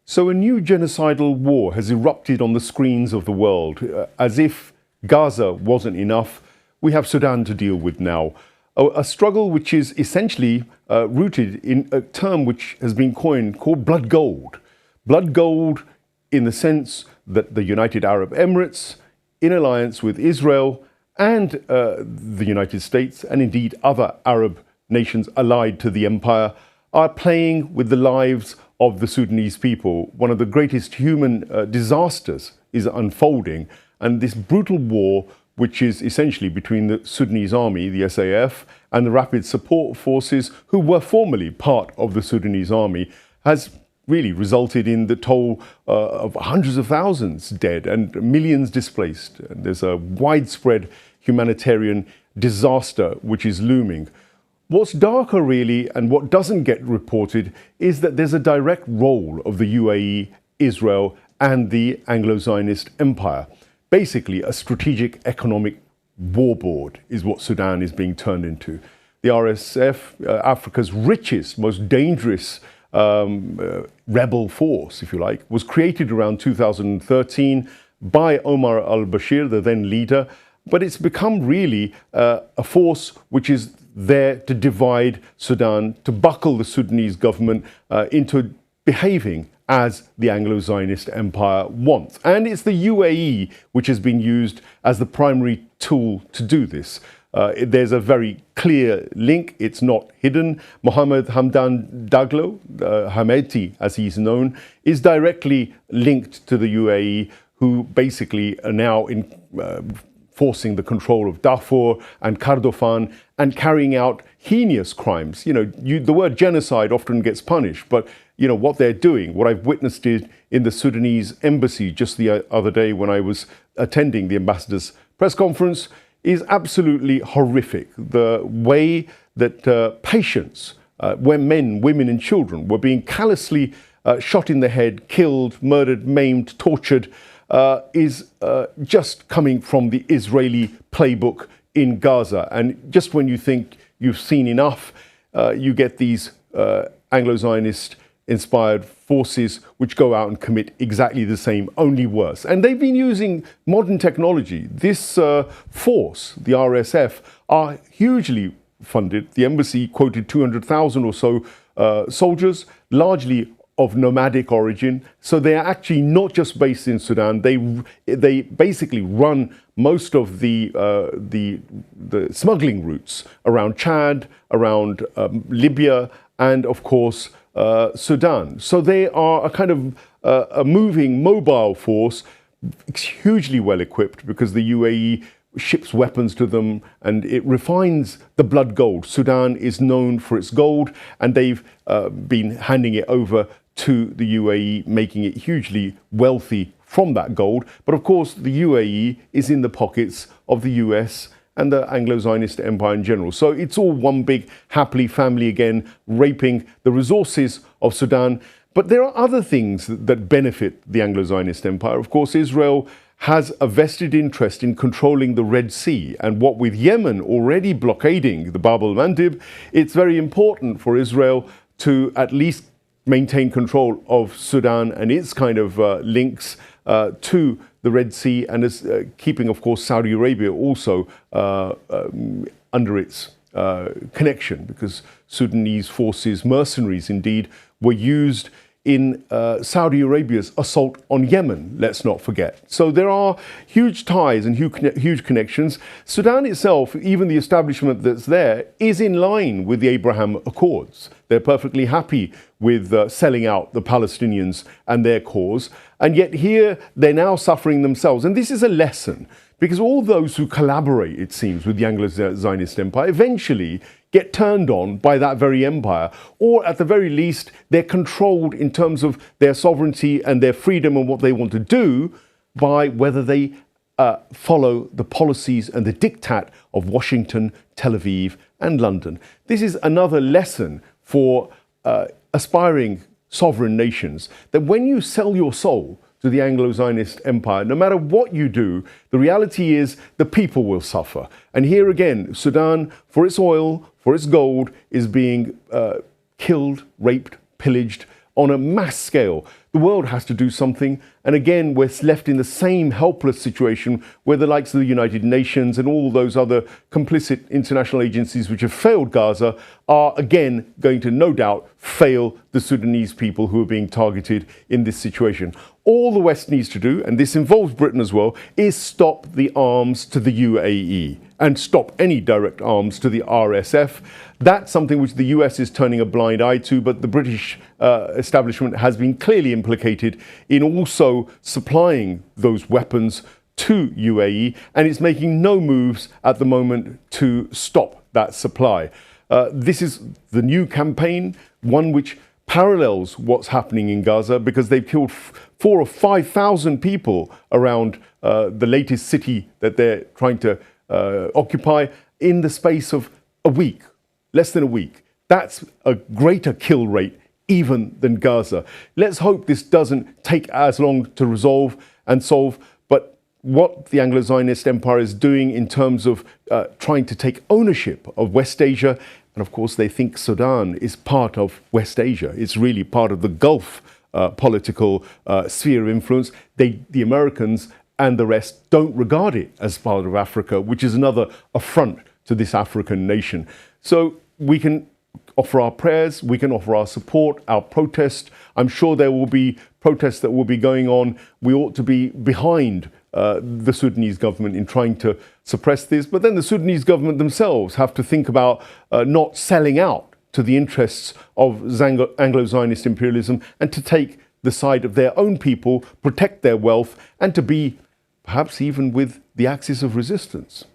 So a new genocidal war has erupted on the screens of the world. As if Gaza wasn't enough, we have Sudan to deal with now. A struggle which is essentially rooted in a term which has been coined called blood gold. Blood gold in the sense that the United Arab Emirates, in alliance with Israel and the United States, and indeed other Arab nations allied to the empire, are playing with the lives of the Sudanese people. One of the greatest human disasters is unfolding, and this brutal war, which is essentially between the Sudanese army, the SAF, and the rapid support forces, who were formerly part of the Sudanese army, has really resulted in the toll of hundreds of thousands dead and millions displaced. And there's a widespread humanitarian disaster which is looming. What's darker really, and what doesn't get reported, is that there's a direct role of the UAE, Israel, and the Anglo-Zionist empire. Basically, a strategic economic warboard is what Sudan is being turned into. The RSF, Africa's richest, most dangerous rebel force, if you like, was created around 2013 by Omar al-Bashir, the then leader, but it's become really a force which is there to divide Sudan, to buckle the Sudanese government into behaving as the Anglo-Zionist empire wants. And it's the UAE which has been used as the primary tool to do this. There's a very clear link, it's not hidden. Mohammed Hamdan Daglo, Hemedti as he's known, is directly linked to the UAE, who basically are now forcing the control of Darfur and Kordofan and carrying out heinous crimes. You know, the word genocide often gets punished, but you know what they're doing, what I've witnessed in the Sudanese embassy just the other day when I was attending the ambassador's press conference, is absolutely horrific. The way that patients, where men, women and children were being callously shot in the head, killed, murdered, maimed, tortured, is just coming from the Israeli playbook in Gaza. And just when you think you've seen enough, you get these Anglo-Zionist inspired forces which go out and commit exactly the same, only worse. And they've been using modern technology. This force, the RSF, are hugely funded. The embassy quoted 200,000 or so soldiers, largely of nomadic origin. So they are actually not just based in Sudan. They basically run most of the smuggling routes around Chad, around Libya, and of course Sudan. So they are a kind of a moving mobile force, hugely well equipped, because the UAE ships weapons to them and it refines the blood gold. Sudan is known for its gold, and they've been handing it over to the UAE, making it hugely wealthy from that gold. But of course, the UAE is in the pockets of the US and the Anglo-Zionist empire in general. So it's all one big happily family again, raping the resources of Sudan. But there are other things that benefit the Anglo-Zionist empire. Of course, Israel has a vested interest in controlling the Red Sea. And what with Yemen already blockading the Bab el-Mandeb, it's very important for Israel to at least maintain control of Sudan and its kind of links to the Red Sea, and is keeping, of course, Saudi Arabia also under its connection, because Sudanese forces, mercenaries indeed, were used in Saudi Arabia's assault on Yemen, let's not forget. So there are huge ties and huge connections. Sudan itself, even the establishment that's there, is in line with the Abraham Accords. They're perfectly happy with selling out the Palestinians and their cause. And yet here they're now suffering themselves. And this is a lesson, because all those who collaborate, it seems, with the Anglo-Zionist empire eventually get turned on by that very empire, or at the very least, they're controlled in terms of their sovereignty and their freedom and what they want to do by whether they follow the policies and the diktat of Washington, Tel Aviv, and London. This is another lesson for aspiring sovereign nations, that when you sell your soul to the Anglo-Zionist empire, no matter what you do, the reality is the people will suffer. And here again, Sudan, for its oil, for its gold, is being killed, raped, pillaged on a mass scale. the world has to do something. And again, we're left in the same helpless situation where the likes of the United Nations and all those other complicit international agencies which have failed Gaza are again going to no doubt fail the Sudanese people who are being targeted in this situation. All the West needs to do, and this involves Britain as well, is stop the arms to the UAE and stop any direct arms to the RSF. That's something which the US is turning a blind eye to, but the British establishment has been clearly implicated in also supplying those weapons to UAE, and it's making no moves at the moment to stop that supply. This is the new campaign, one which parallels what's happening in Gaza, because they've killed 4,000 or 5,000 people around the latest city that they're trying to occupy in the space of a week, less than a week. That's a greater kill rate even than Gaza. Let's hope this doesn't take as long to resolve and solve, but what the Anglo-Zionist Empire is doing in terms of trying to take ownership of West Asia, and of course they think Sudan is part of West Asia. It's really part of the Gulf political sphere of influence. The Americans and the rest don't regard it as part of Africa, which is another affront to this African nation. So we can offer our prayers, we can offer our support, our protest. I'm sure there will be protests that will be going on. We ought to be behind the Sudanese government in trying to suppress this. But then the Sudanese government themselves have to think about not selling out to the interests of Anglo-Zionist imperialism and to take the side of their own people, protect their wealth, and to be perhaps even with the axis of resistance.